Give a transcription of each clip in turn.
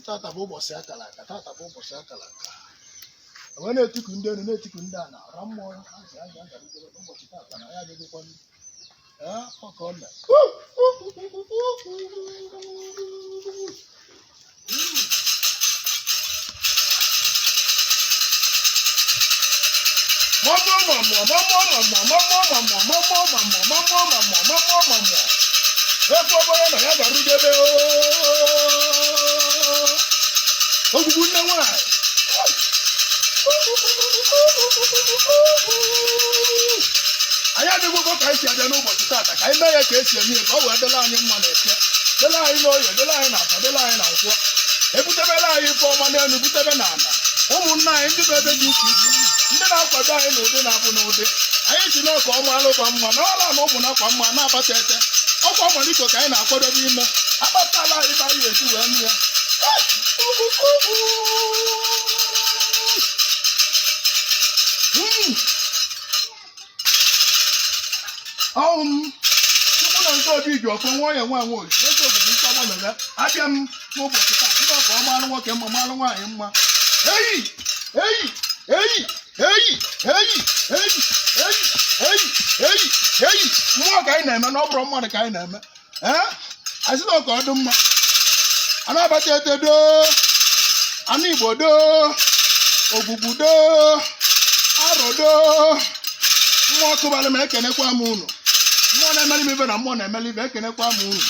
Tata bụ ụbọchị akara aka. Tata bụ ụbọchị akara aka. Enwe na-etiku ndị elu na-etiku ndị a na-ara mmụọ azị a ga-agarịgoro n'ụbọchị tata na ya adịghịkwa ndị. Ọka ọ mee. Na ya ga-arụdebe ogbugbu nne nwanyị. Anyị adịgwụgo ka anyị si abịa n'ụbọchị tata ka anyị mee ya ka esi eme ka ọ wee dela anyị mma na eke, dela anyị n'oye, dela anyị n'akwa, dela anyị na nkwọ, ebutebela anyị ife ọma n'elu, butebe n'ala. Ụmụnna anyị ndị bụ ebe dị iche iche ndị na-akwado anyị n'ụdị na-abụ n'ụdị. Anyị si n'ọka ọma alụkwa mma na ọla na ụmụ nakwa mma na-abata ete ọkwa ọmaliko ka anyị na-akwadobe ime akpatala anyị ibe anyị esi wee nụ ya. Chukwu na nke obi ji ọfọ nwa ya nwa nwoke eze obodo ike ọma mere abịa m n'ụbọchị taa ndị ọka ọma alụ nwoke mma malụ nwaanyị mma. Mmụọ ka anyị na-eme na ọ bụrụ mmadụ ka anyị na-eme. Asị na ọka ọ dị mma a na-abata ete doo, anụ Igbo doo, ogbugbu doo, arọ doo. Mmụọ kụbalị m ekenekwa m unu. Mmụọ na-emeli m ibe na mmụọ na-emeli ibe ekenekwa m unu.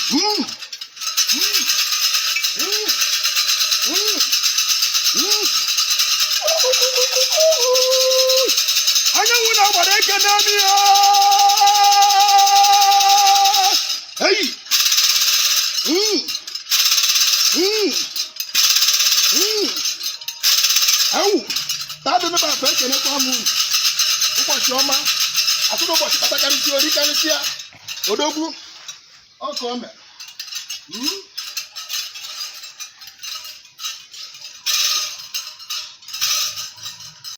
Anyanwụ na-agbara ekene m ya. Tadụ n'ebe afọ ekenekwa m unu. Ụbọchị ọma asụrụ ụbọchị kpatakarịsịa ori karịsịa odogwu ọka o mere.